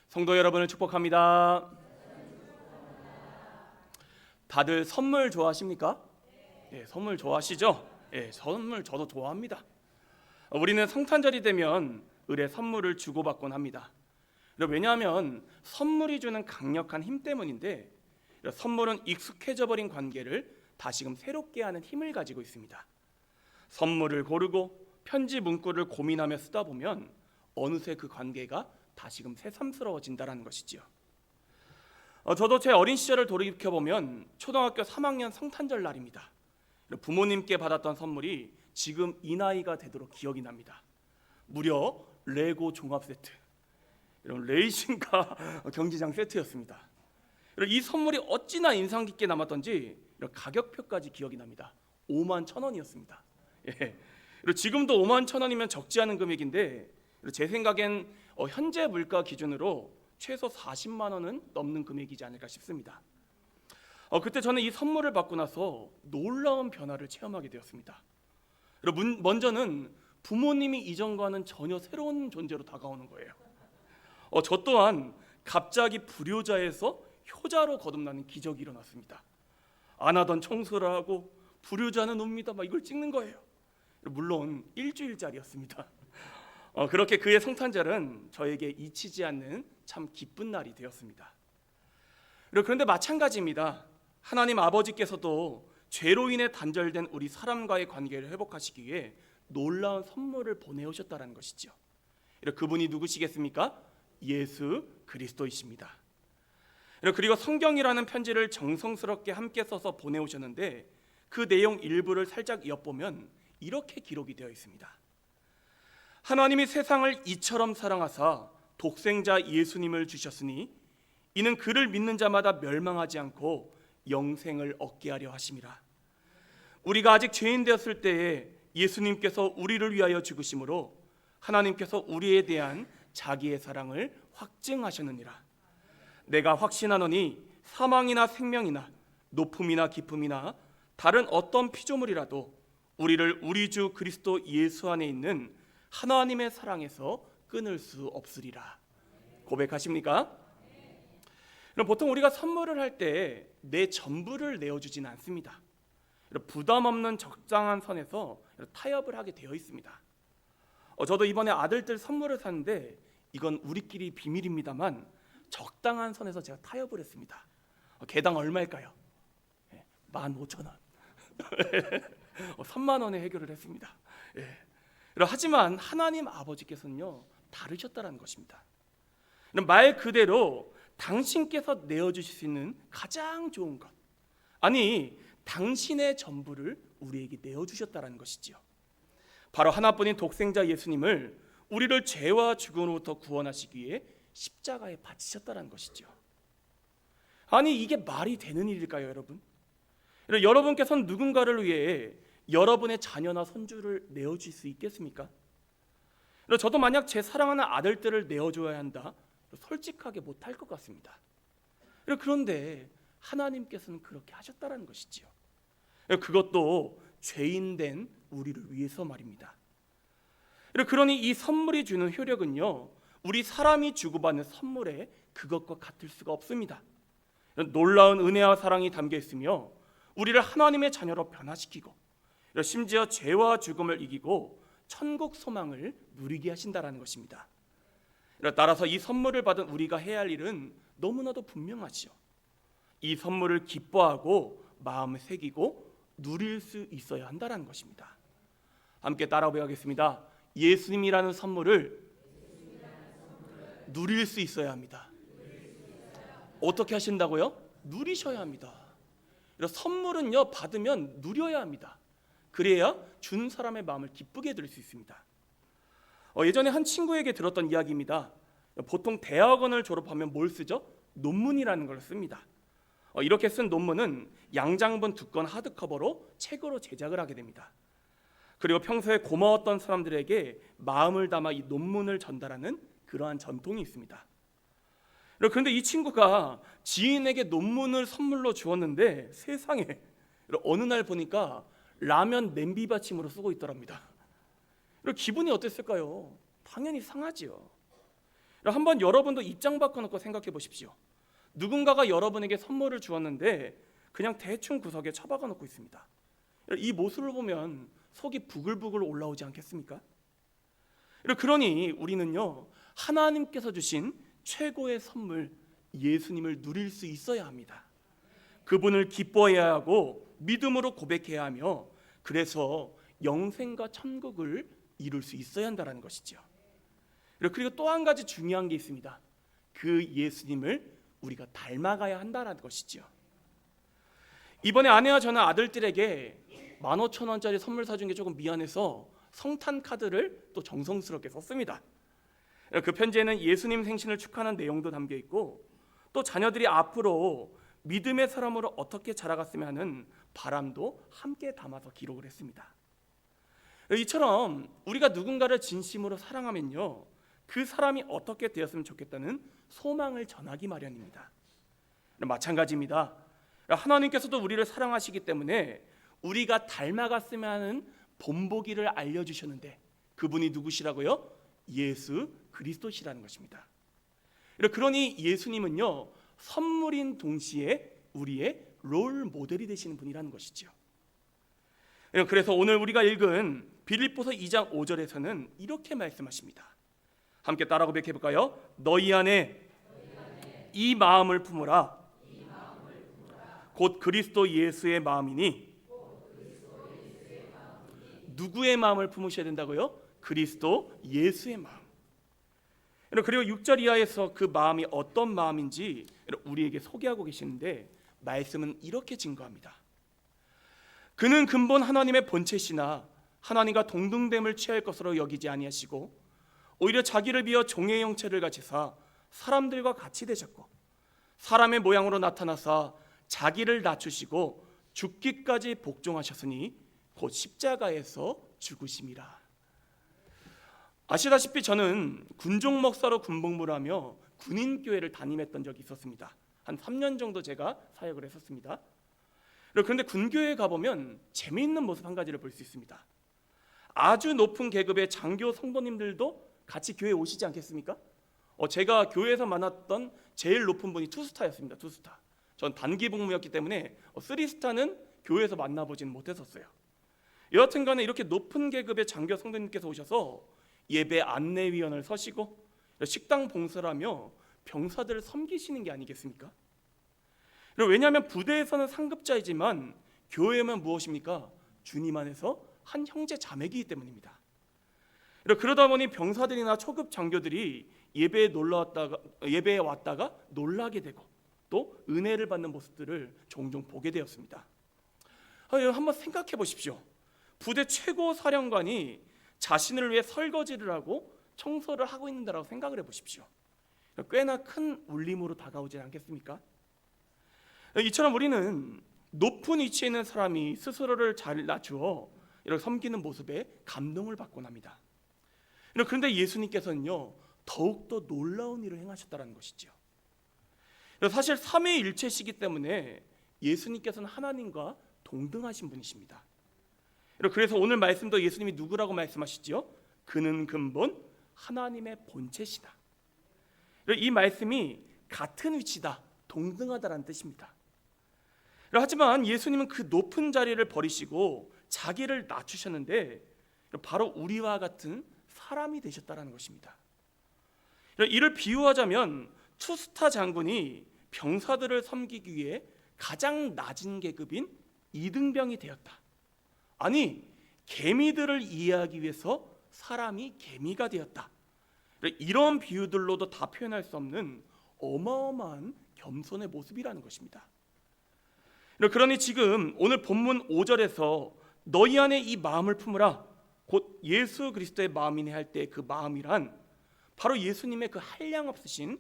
성도 여러분을 축복합니다. 다들 선물 좋아하십니까? 예, 선물 좋아하시죠? 예, 선물 저도 좋아합니다. 우리는 성탄절이 되면 을에 선물을 주고받곤 합니다. 왜냐하면 선물이 주는 강력한 힘 때문인데, 선물은 익숙해져 버린 관계를 다시금 새롭게 하는 힘을 가지고 있습니다. 선물을 고르고 편지 문구를 고민하며 쓰다 보면 어느새 그 관계가 다시금 새삼스러워진다는 것이지요. 저도 제 어린 시절을 돌이켜보면 초등학교 3학년 성탄절 날입니다. 부모님께 받았던 선물이 지금 이 나이가 되도록 기억이 납니다. 무려 레고 종합 세트, 이런 레이싱카 경기장 세트였습니다. 이 선물이 어찌나 인상 깊게 남았던지 가격표까지 기억이 납니다. 51,000원이었습니다. 예. 지금도 51,000원이면 적지 않은 금액인데, 제 생각엔 현재 물가 기준으로 최소 40만 원은 넘는 금액이지 않을까 싶습니다. 그때 저는 이 선물을 받고 나서 놀라운 변화를 체험하게 되었습니다. 먼저는 부모님이 이전과는 전혀 새로운 존재로 다가오는 거예요. 저 또한 갑자기 불효자에서 효자로 거듭나는 기적이 일어났습니다. 안 하던 청소를 하고 불효자는 옵니다, 막 이걸 찍는 거예요. 물론 일주일짜리였습니다. 그렇게 그의 성탄절은 저에게 잊히지 않는 참 기쁜 날이 되었습니다. 그런데 마찬가지입니다. 하나님 아버지께서도 죄로 인해 단절된 우리 사람과의 관계를 회복하시기 위해 놀라운 선물을 보내오셨다는 것이죠. 그분이 누구시겠습니까? 예수 그리스도이십니다. 그리고 성경이라는 편지를 정성스럽게 함께 써서 보내오셨는데, 그 내용 일부를 살짝 엿보면 이렇게 기록이 되어 있습니다. 하나님이 세상을 이처럼 사랑하사 독생자 예수님을 주셨으니 이는 그를 믿는 자마다 멸망하지 않고 영생을 얻게 하려 하심이라. 우리가 아직 죄인 되었을 때에 예수님께서 우리를 위하여 죽으심으로 하나님께서 우리에 대한 자기의 사랑을 확증하셨느니라. 내가 확신하노니 사망이나 생명이나 높음이나 깊음이나 다른 어떤 피조물이라도 우리를 우리 주 그리스도 예수 안에 있는 하나님의 사랑에서 끊을 수 없으리라. 고백하십니까? 보통 우리가 선물을 할 때 내 전부를 내어주지는 않습니다. 부담 없는 적당한 선에서 타협을 하게 되어 있습니다. 저도 이번에 아들들 선물을 샀는데, 이건 우리끼리 비밀입니다만 적당한 선에서 제가 타협을 했습니다. 개당 얼마일까요? 15,000원. 3만 원에 해결을 했습니다. 하지만 하나님 아버지께서는요, 다르셨다는 것입니다. 말 그대로 당신께서 내어주실 수 있는 가장 좋은 것, 아니 당신의 전부를 우리에게 내어주셨다는 것이지요. 바로 하나뿐인 독생자 예수님을 우리를 죄와 죽음으로부터 구원하시기 위해 십자가에 바치셨다는 것이죠. 아니 이게 말이 되는 일일까요, 여러분? 여러분께서는 누군가를 위해 여러분의 자녀나 손주를 내어줄 수 있겠습니까? 저도 만약 제 사랑하는 아들들을 내어줘야 한다, 솔직하게 못할 것 같습니다. 그런데 하나님께서는 그렇게 하셨다는 것이지요. 그것도 죄인된 우리를 위해서 말입니다. 그러니 이 선물이 주는 효력은요, 우리 사람이 주고받는 선물에 그것과 같을 수가 없습니다. 놀라운 은혜와 사랑이 담겨 있으며 우리를 하나님의 자녀로 변화시키고 심지어 죄와 죽음을 이기고 천국 소망을 누리게 하신다는 것입니다. 따라서 이 선물을 받은 우리가 해야 할 일은 너무나도 분명하지요. 이 선물을 기뻐하고 마음에 새기고 누릴 수 있어야 한다는 것입니다. 함께 따라 배우겠습니다. 예수님이라는 선물을 누릴 수 있어야 합니다. 어떻게 하신다고요? 누리셔야 합니다. 선물은요, 받으면 누려야 합니다. 그래야 준 사람의 마음을 기쁘게 해드릴 수 있습니다. 예전에 한 친구에게 들었던 이야기입니다. 보통 대학원을 졸업하면 뭘 쓰죠? 논문이라는 걸 씁니다. 이렇게 쓴 논문은 양장본 두꺼운 하드커버로 책으로 제작을 하게 됩니다. 그리고 평소에 고마웠던 사람들에게 마음을 담아 이 논문을 전달하는 그러한 전통이 있습니다. 그런데 이 친구가 지인에게 논문을 선물로 주었는데, 세상에 어느 날 보니까 라면 냄비 받침으로 쓰고 있더랍니다. 기분이 어땠을까요? 당연히 상하지요. 한번 여러분도 입장 바꿔놓고 생각해 보십시오. 누군가가 여러분에게 선물을 주었는데 그냥 대충 구석에 처박아 놓고 있습니다. 이 모습을 보면 속이 부글부글 올라오지 않겠습니까? 그러니 우리는요, 하나님께서 주신 최고의 선물 예수님을 누릴 수 있어야 합니다. 그분을 기뻐해야 하고 믿음으로 고백해야 하며, 그래서 영생과 천국을 이룰 수 있어야 한다는 것이죠. 그리고 또 한 가지 중요한 게 있습니다. 그 예수님을 우리가 닮아가야 한다는 것이죠. 이번에 아내와 저는 아들들에게 15,000원짜리 선물 사준 게 조금 미안해서 성탄 카드를 또 정성스럽게 썼습니다. 그 편지에는 예수님 생신을 축하하는 내용도 담겨 있고, 또 자녀들이 앞으로 믿음의 사람으로 어떻게 자라갔으면 하는 바람도 함께 담아서 기록을 했습니다. 이처럼 우리가 누군가를 진심으로 사랑하면요, 그 사람이 어떻게 되었으면 좋겠다는 소망을 전하기 마련입니다. 마찬가지입니다. 하나님께서도 우리를 사랑하시기 때문에 우리가 닮아갔으면 하는 본보기를 알려주셨는데, 그분이 누구시라고요? 예수 그리스도시라는 것입니다. 그러니 예수님은요, 선물인 동시에 우리의 롤 모델이 되시는 분이라는 것이죠. 그래서 오늘 우리가 읽은 빌립보서 2장 5절에서는 이렇게 말씀하십니다. 함께 따라 고백해 볼까요? 너희 안에 이 마음을 품으라. 곧 그리스도 예수의 마음이니. 누구의 마음을 품으셔야 된다고요? 그리스도 예수의 마음. 그리고 6절 이하에서 그 마음이 어떤 마음인지 우리에게 소개하고 계시는데, 말씀은 이렇게 증거합니다. 그는 근본 하나님의 본체시나 하나님과 동등됨을 취할 것으로 여기지 아니하시고 오히려 자기를 비어 종의 형체를 가지사 사람들과 같이 되셨고, 사람의 모양으로 나타나사 자기를 낮추시고 죽기까지 복종하셨으니 곧 십자가에서 죽으심이라. 아시다시피 저는 군종 목사로 군복무를 하며 군인교회를 담임했던 적이 있었습니다. 한 3년 정도 제가 사역을 했었습니다. 그런데 군교회에 가보면 재미있는 모습 한 가지를 볼 수 있습니다. 아주 높은 계급의 장교 성도님들도 같이 교회에 오시지 않겠습니까? 제가 교회에서 만났던 제일 높은 분이 투스타였습니다. 투스타. 전 단기 복무였기 때문에 3스타는 교회에서 만나보지는 못했었어요. 여하튼 간에 이렇게 높은 계급의 장교 성도님께서 오셔서 예배 안내위원을 서시고 식당 봉사를 하며 병사들을 섬기시는 게 아니겠습니까? 왜냐하면 부대에서는 상급자이지만 교회면 무엇입니까? 주님 안에서 한 형제 자매이기 때문입니다. 그러다 보니 병사들이나 초급 장교들이 예배에 왔다가 놀라게 되고 또 은혜를 받는 모습들을 종종 보게 되었습니다. 한번 생각해 보십시오. 부대 최고 사령관이 자신을 위해 설거지를 하고 청소를 하고 있는다라고 생각을 해보십시오. 꽤나 큰 울림으로 다가오지 않겠습니까? 이처럼 우리는 높은 위치에 있는 사람이 스스로를 잘 낮추어 이렇게 섬기는 모습에 감동을 받곤 합니다. 그런데 예수님께서는요, 더욱더 놀라운 일을 행하셨다는 것이죠. 사실 삼위일체시기 때문에 예수님께서는 하나님과 동등하신 분이십니다. 그래서 오늘 말씀도 예수님이 누구라고 말씀하시죠? 그는 근본 하나님의 본체시다. 이 말씀이 같은 위치다, 동등하다라는 뜻입니다. 하지만 예수님은 그 높은 자리를 버리시고 자기를 낮추셨는데 바로 우리와 같은 사람이 되셨다는 것입니다. 이를 비유하자면 투스타 장군이 병사들을 섬기기 위해 가장 낮은 계급인 이등병이 되었다. 아니, 개미들을 이해하기 위해서 사람이 개미가 되었다. 이런 비유들로도 다 표현할 수 없는 어마어마한 겸손의 모습이라는 것입니다. 그러니 지금 오늘 본문 5절에서 너희 안에 이 마음을 품으라, 곧 예수 그리스도의 마음이네 할 때 그 마음이란 바로 예수님의 그 한량 없으신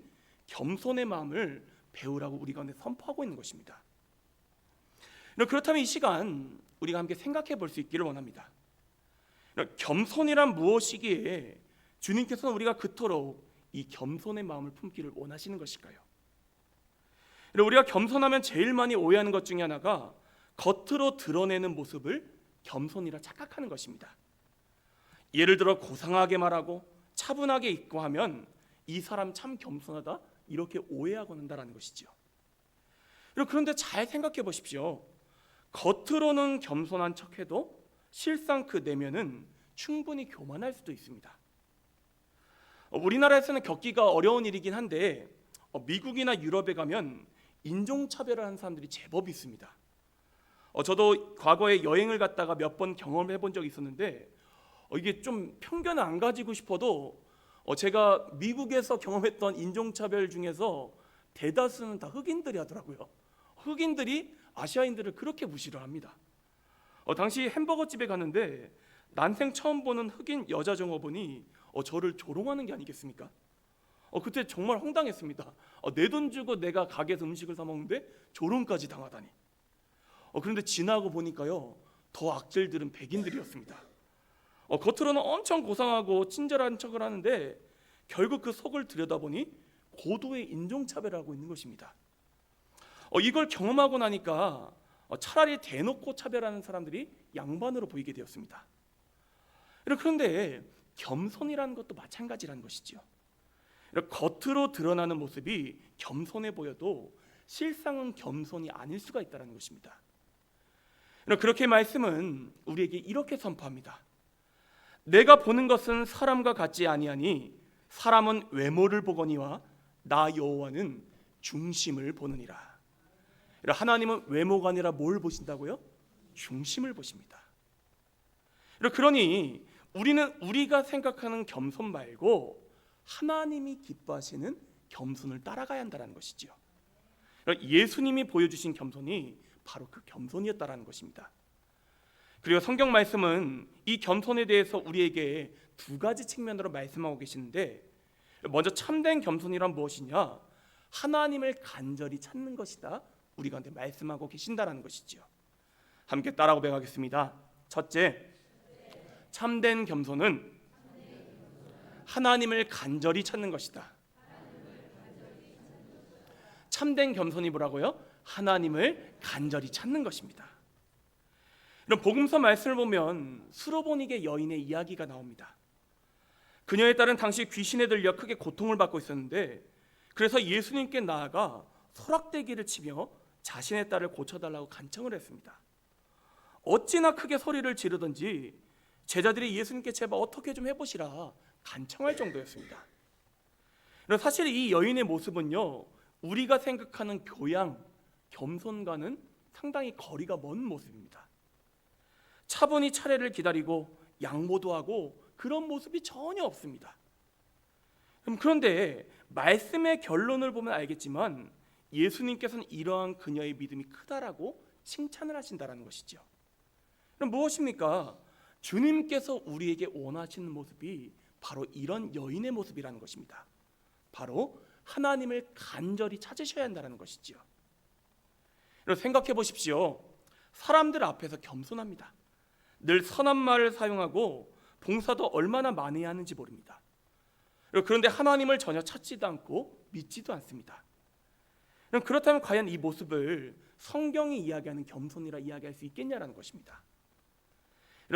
겸손의 마음을 배우라고 우리 가운데 선포하고 있는 것입니다. 그렇다면 이 시간 우리가 함께 생각해 볼 수 있기를 원합니다. 겸손이란 무엇이기에 주님께서는 우리가 그토록 이 겸손의 마음을 품기를 원하시는 것일까요? 우리가 겸손하면 제일 많이 오해하는 것 중에 하나가 겉으로 드러내는 모습을 겸손이라 착각하는 것입니다. 예를 들어 고상하게 말하고 차분하게 있고 하면 이 사람 참 겸손하다 이렇게 오해하곤 한다는 것이죠. 그런데 잘 생각해 보십시오. 겉으로는 겸손한 척해도 실상 그 내면은 충분히 교만할 수도 있습니다. 우리나라에서는 겪기가 어려운 일이긴 한데 미국이나 유럽에 가면 인종차별을 하는 사람들이 제법 있습니다. 저도 과거에 여행을 갔다가 몇 번 경험해 본 적이 있었는데 이게 좀 편견을 안 가지고 싶어도 제가 미국에서 경험했던 인종차별 중에서 대다수는 다 흑인들이 하더라고요. 흑인들이 아시아인들을 그렇게 무시를 합니다. 당시 햄버거 집에 갔는데 난생 처음 보는 흑인 여자 종업원이 저를 조롱하는 게 아니겠습니까? 그때 정말 황당했습니다. 내 돈 주고 내가 가게에서 음식을 사 먹는데 조롱까지 당하다니. 그런데 지나고 보니까요, 더 악질들은 백인들이었습니다. 겉으로는 엄청 고상하고 친절한 척을 하는데 결국 그 속을 들여다보니 고도의 인종차별을 하고 있는 것입니다. 이걸 경험하고 나니까 차라리 대놓고 차별하는 사람들이 양반으로 보이게 되었습니다. 그런데 겸손이라는 것도 마찬가지라는 것이죠. 겉으로 드러나는 모습이 겸손해 보여도 실상은 겸손이 아닐 수가 있다는 것입니다. 그렇게 말씀은 우리에게 이렇게 선포합니다. 내가 보는 것은 사람과 같지 아니하니 사람은 외모를 보거니와 나 여호와는 중심을 보느니라. 하나님은 외모가 아니라 뭘 보신다고요? 중심을 보십니다. 그러니 우리는 우리가 생각하는 겸손 말고 하나님이 기뻐하시는 겸손을 따라가야 한다는 것이죠. 예수님이 보여주신 겸손이 바로 그 겸손이었다는 것입니다. 그리고 성경 말씀은 이 겸손에 대해서 우리에게 두 가지 측면으로 말씀하고 계시는데, 먼저 참된 겸손이란 무엇이냐? 하나님을 간절히 찾는 것이다. 우리 가운데 말씀하고 계신다는 것이죠. 함께 따라 고백하겠습니다. 첫째, 참된 겸손은 하나님을 간절히 찾는 것이다. 참된 겸손이 뭐라고요? 하나님을 간절히 찾는 것입니다. 이런 복음서 말씀을 보면 수로보니게 여인의 이야기가 나옵니다. 그녀에 따른 당시 귀신에 들려 크게 고통을 받고 있었는데, 그래서 예수님께 나아가 소락대기를 치며 자신의 딸을 고쳐달라고 간청을 했습니다. 어찌나 크게 소리를 지르던지 제자들이 예수님께 제발 어떻게 좀 해보시라 간청할 정도였습니다. 사실 이 여인의 모습은요, 우리가 생각하는 교양, 겸손과는 상당히 거리가 먼 모습입니다. 차분히 차례를 기다리고 양보도 하고 그런 모습이 전혀 없습니다. 그런데 말씀의 결론을 보면 알겠지만 예수님께서는 이러한 그녀의 믿음이 크다라고 칭찬을 하신다는 것이죠. 그럼 무엇입니까? 주님께서 우리에게 원하시는 모습이 바로 이런 여인의 모습이라는 것입니다. 바로 하나님을 간절히 찾으셔야 한다는 것이죠. 생각해 보십시오. 사람들 앞에서 겸손합니다. 늘 선한 말을 사용하고 봉사도 얼마나 많이 하는지 모릅니다. 그런데 하나님을 전혀 찾지도 않고 믿지도 않습니다. 그렇다면 과연 이 모습을 성경이 이야기하는 겸손이라 이야기할 수 있겠냐라는 것입니다.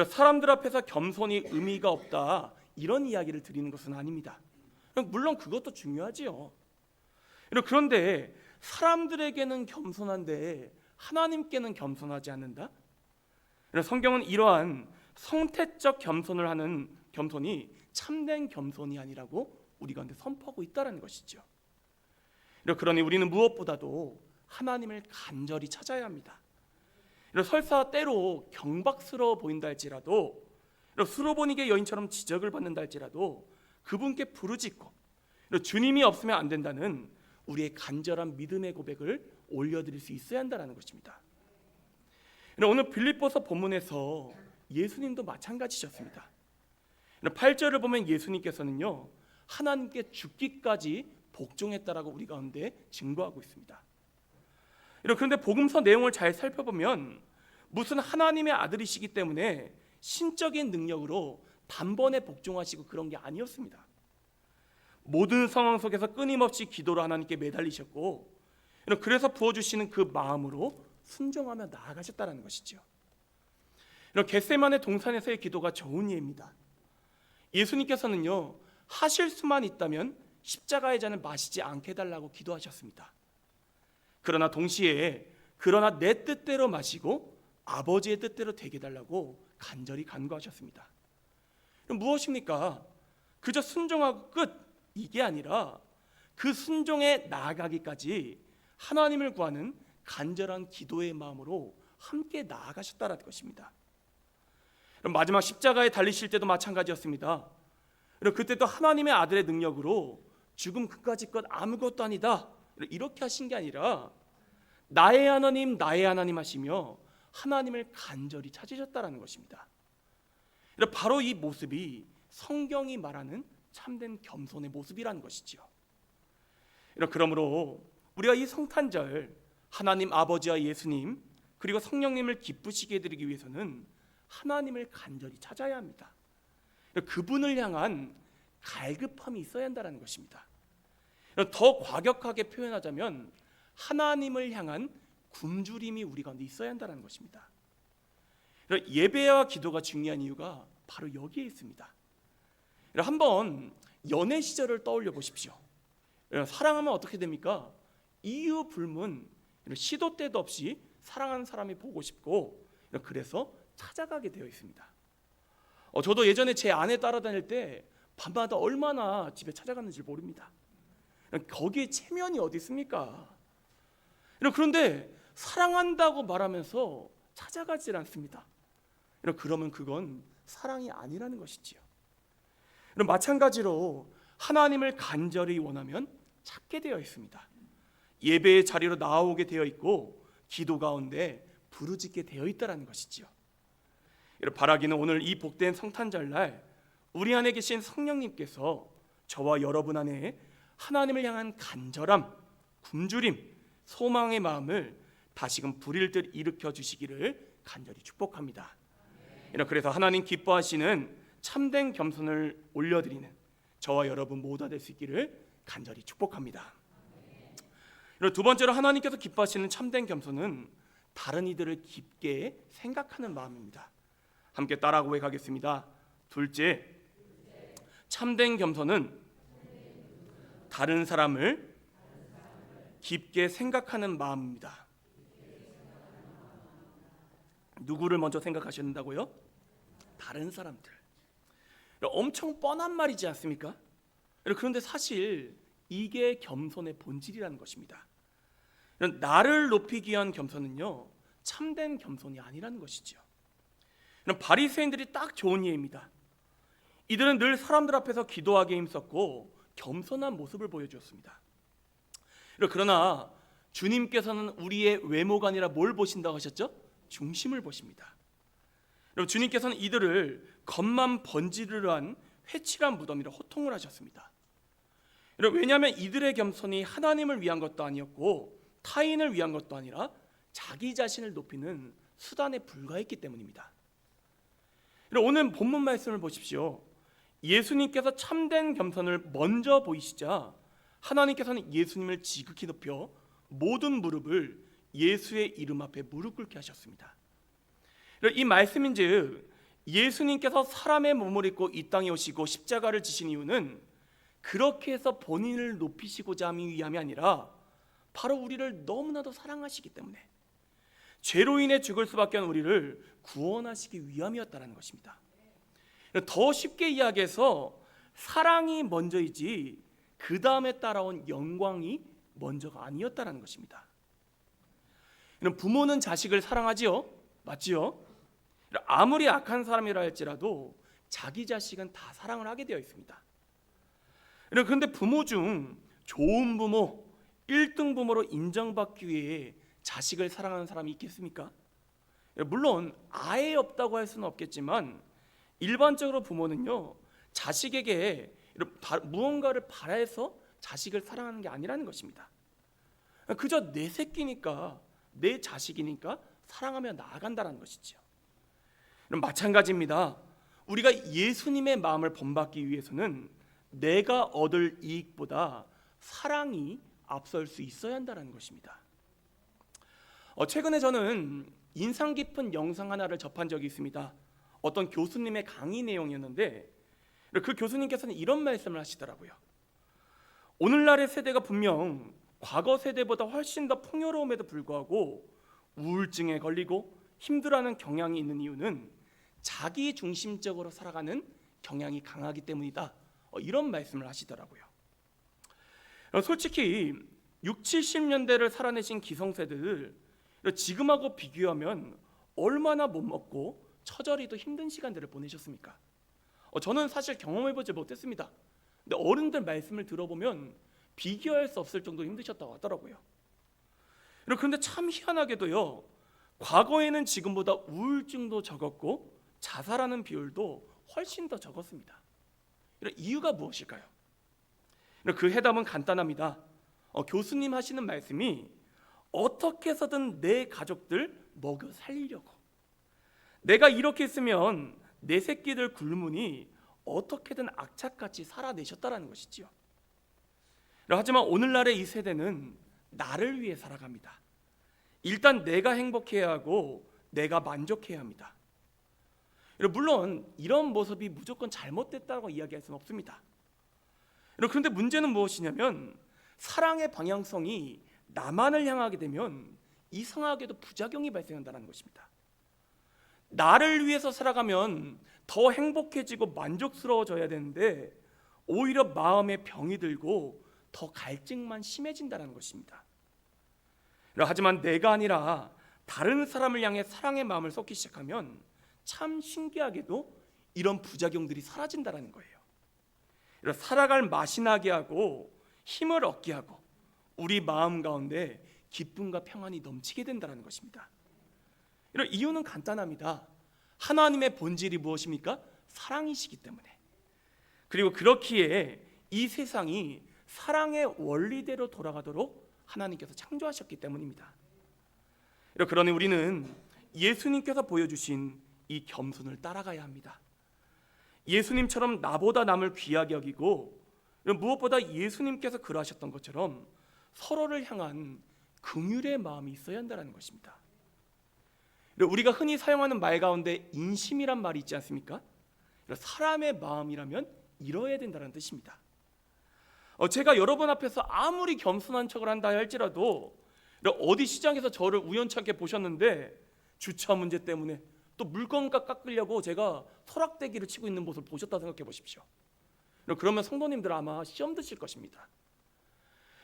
사람들 앞에서 겸손이 의미가 없다, 이런 이야기를 드리는 것은 아닙니다. 물론 그것도 중요하지요. 그런데 사람들에게는 겸손한데 하나님께는 겸손하지 않는다? 성경은 이러한 성태적 겸손을 하는 겸손이 참된 겸손이 아니라고 우리 가운데 선포하고 있다는 것이죠. 그러니 우리는 무엇보다도 하나님을 간절히 찾아야 합니다. 설사 때로 경박스러워 보인다 할지라도, 수로보니게 여인처럼 지적을 받는다 할지라도 그분께 부르짖고 주님이 없으면 안 된다는 우리의 간절한 믿음의 고백을 올려드릴 수 있어야 한다는 것입니다. 오늘 빌립보서 본문에서 예수님도 마찬가지셨습니다. 8절을 보면 예수님께서는요, 하나님께 죽기까지 복종했다라고 우리 가운데 증거하고 있습니다. 그런데 복음서 내용을 잘 살펴보면 무슨 하나님의 아들이시기 때문에 신적인 능력으로 단번에 복종하시고 그런 게 아니었습니다. 모든 상황 속에서 끊임없이 기도로 하나님께 매달리셨고, 그래서 부어주시는 그 마음으로 순종하며 나아가셨다는 것이죠. 겟세마네 동산에서의 기도가 좋은 예입니다. 예수님께서는요, 하실 수만 있다면 십자가의 잔을 마시지 않게 해달라고 기도하셨습니다. 그러나 동시에 그러나 내 뜻대로 마시고 아버지의 뜻대로 되게 해달라고 간절히 간구하셨습니다. 그럼 무엇입니까? 그저 순종하고 끝, 이게 아니라 그 순종에 나아가기까지 하나님을 구하는 간절한 기도의 마음으로 함께 나아가셨다라는 것입니다. 마지막 십자가에 달리실 때도 마찬가지였습니다. 그때도 하나님의 아들의 능력으로 죽음 그까짓 것 아무것도 아니다 이렇게 하신 게 아니라 나의 하나님 하시며 하나님을 간절히 찾으셨다라는 것입니다. 바로 이 모습이 성경이 말하는 참된 겸손의 모습이라는 것이지요. 그러므로 우리가 이 성탄절 하나님 아버지와 예수님 그리고 성령님을 기쁘시게 해드리기 위해서는 하나님을 간절히 찾아야 합니다. 그분을 향한 갈급함이 있어야 한다는 것입니다. 더 과격하게 표현하자면 하나님을 향한 굶주림이 우리 가운데 있어야 한다는 것입니다. 예배와 기도가 중요한 이유가 바로 여기에 있습니다. 한번 연애 시절을 떠올려 보십시오. 사랑하면 어떻게 됩니까? 이유 불문 시도 때도 없이 사랑하는 사람이 보고 싶고 그래서 찾아가게 되어 있습니다. 저도 예전에 제 아내 따라다닐 때 밤마다 얼마나 집에 찾아갔는지 모릅니다. 거기에 체면이 어디 있습니까? 그런데 사랑한다고 말하면서 찾아가질 않습니다. 그러면 그건 사랑이 아니라는 것이지요. 마찬가지로 하나님을 간절히 원하면 찾게 되어 있습니다. 예배의 자리로 나오게 되어 있고 기도 가운데 부르짖게 되어 있다는 것이지요. 바라기는 오늘 이 복된 성탄절날 우리 안에 계신 성령님께서 저와 여러분 안에 하나님을 향한 간절함, 굶주림, 소망의 마음을 다시금 불일 듯 일으켜 주시기를 간절히 축복합니다. 그래서 하나님 기뻐하시는 참된 겸손을 올려드리는 저와 여러분 모두가 될 수 있기를 간절히 축복합니다. 두 번째로 하나님께서 기뻐하시는 참된 겸손은 다른 이들을 깊게 생각하는 마음입니다. 함께 따라 고백하겠습니다. 둘째, 참된 겸손은 다른 사람을 깊게 생각하는 마음입니다. 누구를 먼저 생각하셔야 된다고요? 다른 사람들. 엄청 뻔한 말이지 않습니까? 그런데 사실 이게 겸손의 본질이라는 것입니다. 나를 높이기 위한 겸손은요 참된 겸손이 아니라는 것이죠. 바리새인들이 딱 좋은 예입니다. 이들은 늘 사람들 앞에서 기도하기에 힘썼고 겸손한 모습을 보여주었습니다. 그러나 주님께서는 우리의 외모가 아니라 뭘 보신다고 하셨죠? 중심을 보십니다. 주님께서는 이들을 겉만 번지르르한 회칠한 무덤이라 호통을 하셨습니다. 왜냐하면 이들의 겸손이 하나님을 위한 것도 아니었고 타인을 위한 것도 아니라 자기 자신을 높이는 수단에 불과했기 때문입니다. 오늘 본문 말씀을 보십시오. 예수님께서 참된 겸손을 먼저 보이시자 하나님께서는 예수님을 지극히 높여 모든 무릎을 예수의 이름 앞에 무릎 꿇게 하셨습니다. 이 말씀인즉 예수님께서 사람의 몸을 입고 이 땅에 오시고 십자가를 지신 이유는 그렇게 해서 본인을 높이시고자 함이 위함이 아니라 바로 우리를 너무나도 사랑하시기 때문에 죄로 인해 죽을 수밖에 없는 우리를 구원하시기 위함이었다는 것입니다. 더 쉽게 이야기해서 사랑이 먼저이지 그 다음에 따라온 영광이 먼저가 아니었다는 것입니다. 부모는 자식을 사랑하지요? 맞지요? 아무리 악한 사람이라 할지라도 자기 자식은 다 사랑을 하게 되어 있습니다. 그런데 부모 중 좋은 부모, 1등 부모로 인정받기 위해 자식을 사랑하는 사람이 있겠습니까? 물론 아예 없다고 할 수는 없겠지만 일반적으로 부모는요 자식에게 무언가를 바라서 자식을 사랑하는 게 아니라는 것입니다. 그저 내 새끼니까 내 자식이니까 사랑하며 나아간다는 것이죠. 마찬가지입니다. 우리가 예수님의 마음을 본받기 위해서는 내가 얻을 이익보다 사랑이 앞설 수 있어야 한다는 것입니다. 최근에 저는 인상 깊은 영상 하나를 접한 적이 있습니다. 어떤 교수님의 강의 내용이었는데 그 교수님께서는 이런 말씀을 하시더라고요. 오늘날의 세대가 분명 과거 세대보다 훨씬 더 풍요로움에도 불구하고 우울증에 걸리고 힘들어하는 경향이 있는 이유는 자기 중심적으로 살아가는 경향이 강하기 때문이다. 이런 말씀을 하시더라고요. 솔직히 6, 70년대를 살아내신 기성세대들 지금하고 비교하면 얼마나 못 먹고 처절히도 힘든 시간들을 보내셨습니까? 저는 사실 경험해보지 못했습니다. 근데 어른들 말씀을 들어보면 비교할 수 없을 정도로 힘드셨다고 하더라고요. 그런데 참 희한하게도요, 과거에는 지금보다 우울증도 적었고 자살하는 비율도 훨씬 더 적었습니다. 이런 이유가 무엇일까요? 그 해답은 간단합니다. 교수님 하시는 말씀이 어떻게 해서든 내 가족들 먹여 살리려고, 내가 이렇게 했으면 내 새끼들 굶으니 어떻게든 악착같이 살아내셨다라는 것이지요. 하지만 오늘날의 이 세대는 나를 위해 살아갑니다. 일단 내가 행복해야 하고 내가 만족해야 합니다. 물론 이런 모습이 무조건 잘못됐다고 이야기할 수는 없습니다. 그런데 문제는 무엇이냐면 사랑의 방향성이 나만을 향하게 되면 이상하게도 부작용이 발생한다는 것입니다. 나를 위해서 살아가면 더 행복해지고 만족스러워져야 되는데 오히려 마음에 병이 들고 더 갈증만 심해진다는 것입니다. 하지만 내가 아니라 다른 사람을 향해 사랑의 마음을 쏟기 시작하면 참 신기하게도 이런 부작용들이 사라진다는 거예요. 살아갈 맛이 나게 하고 힘을 얻게 하고 우리 마음 가운데 기쁨과 평안이 넘치게 된다는 것입니다. 이런 이유는 간단합니다. 하나님의 본질이 무엇입니까? 사랑이시기 때문에. 그리고 그렇기에 이 세상이 사랑의 원리대로 돌아가도록 하나님께서 창조하셨기 때문입니다. 그러니 우리는 예수님께서 보여주신 이 겸손을 따라가야 합니다. 예수님처럼 나보다 남을 귀하게 여기고 무엇보다 예수님께서 그러하셨던 것처럼 서로를 향한 긍휼의 마음이 있어야 한다는 것입니다. 우리가 흔히 사용하는 말 가운데 인심이란 말이 있지 않습니까? 사람의 마음이라면 이뤄야 된다는 뜻입니다. 제가 여러분 앞에서 아무리 겸손한 척을 한다 할지라도 어디 시장에서 저를 우연찮게 보셨는데 주차 문제 때문에 또 물건값 깎으려고 제가 설악대기를 치고 있는 모습을 보셨다 생각해 보십시오. 그러면 성도님들 아마 시험 드실 것입니다.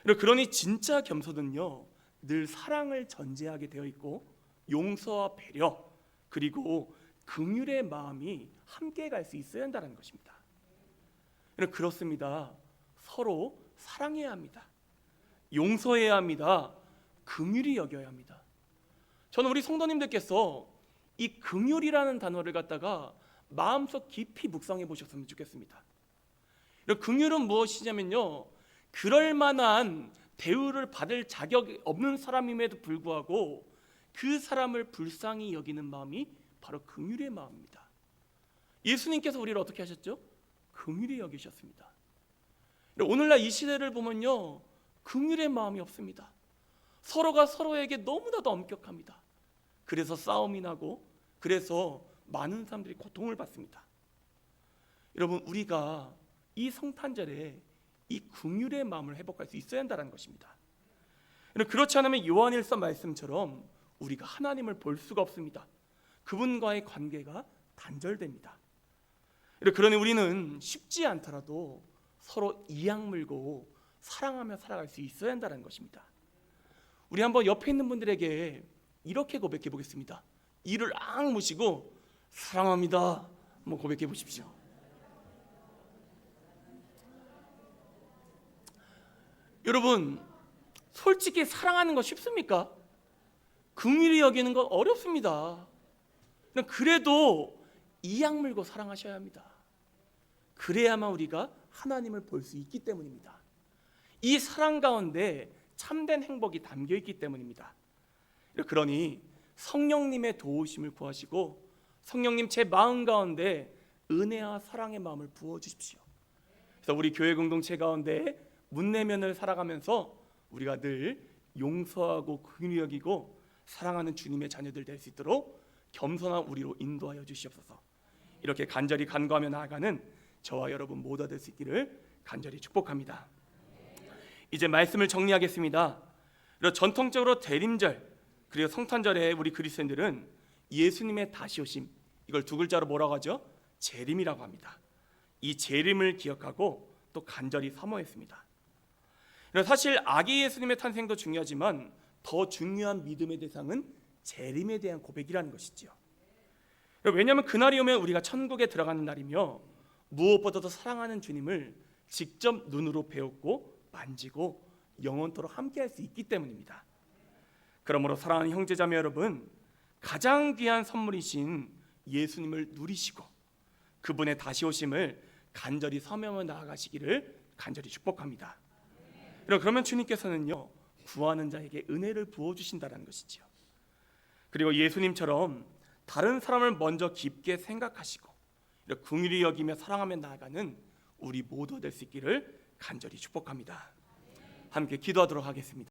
그러니 진짜 겸손은요, 늘 사랑을 전제하게 되어 있고 용서와 배려 그리고 긍휼의 마음이 함께 갈 수 있어야 한다는 것입니다. 그렇습니다. 서로 사랑해야 합니다. 용서해야 합니다. 긍휼히 여겨야 합니다. 저는 우리 성도님들께서 이 긍휼이라는 단어를 갖다가 마음속 깊이 묵상해 보셨으면 좋겠습니다. 긍휼은 무엇이냐면요, 그럴 만한 대우를 받을 자격이 없는 사람임에도 불구하고 그 사람을 불쌍히 여기는 마음이 바로 긍휼의 마음입니다. 예수님께서 우리를 어떻게 하셨죠? 긍휼히 여기셨습니다. 오늘날 이 시대를 보면요, 긍휼의 마음이 없습니다. 서로가 서로에게 너무나도 엄격합니다. 그래서 싸움이 나고 그래서 많은 사람들이 고통을 받습니다. 여러분, 우리가 이 성탄절에 이 긍휼의 마음을 회복할 수 있어야 한다는 것입니다. 그렇지 않으면 요한일서 말씀처럼 우리가 하나님을 볼 수가 없습니다. 그분과의 관계가 단절됩니다. 그러니 우리는 쉽지 않더라도 서로 이악 물고 사랑하며 살아갈 수 있어야 한다는 것입니다. 우리 한번 옆에 있는 분들에게 이렇게 고백해 보겠습니다. 이를 악 무시고 사랑합니다. 한번 고백해 보십시오. 여러분, 솔직히 사랑하는 거 쉽습니까? 긍휼히 여기는 건 어렵습니다. 그래도 이악 물고 사랑하셔야 합니다. 그래야만 우리가 하나님을 볼 수 있기 때문입니다. 이 사랑 가운데 참된 행복이 담겨 있기 때문입니다. 그러니 성령님의 도우심을 구하시고 성령님 제 마음 가운데 은혜와 사랑의 마음을 부어주십시오. 그래서 우리 교회 공동체 가운데 문내면을 살아가면서 우리가 늘 용서하고 긍휼히 여기고 사랑하는 주님의 자녀들 될 수 있도록 겸손한 우리로 인도하여 주시옵소서. 이렇게 간절히 간구하며 나아가는 저와 여러분 모두가 될 수 있기를 간절히 축복합니다. 이제 말씀을 정리하겠습니다. 전통적으로 대림절 그리고 성탄절에 우리 그리스도인들은 예수님의 다시 오심, 이걸 두 글자로 뭐라고 하죠? 재림이라고 합니다. 이 재림을 기억하고 또 간절히 사모했습니다. 사실 아기 예수님의 탄생도 중요하지만 더 중요한 믿음의 대상은 재림에 대한 고백이라는 것이지요. 왜냐하면 그날이 오면 우리가 천국에 들어가는 날이며 무엇보다도 사랑하는 주님을 직접 눈으로 배웠고 만지고 영원토록 함께할 수 있기 때문입니다. 그러므로 사랑하는 형제자매 여러분, 가장 귀한 선물이신 예수님을 누리시고 그분의 다시 오심을 간절히 사모하며 나아가시기를 간절히 축복합니다. 그러면 주님께서는요, 구하는 자에게 은혜를 부어주신다는 것이지요. 그리고 예수님처럼 다른 사람을 먼저 깊게 생각하시고 긍휼히 여기며 사랑하며 나아가는 우리 모두가 될 수 있기를 간절히 축복합니다. 함께 기도하도록 하겠습니다.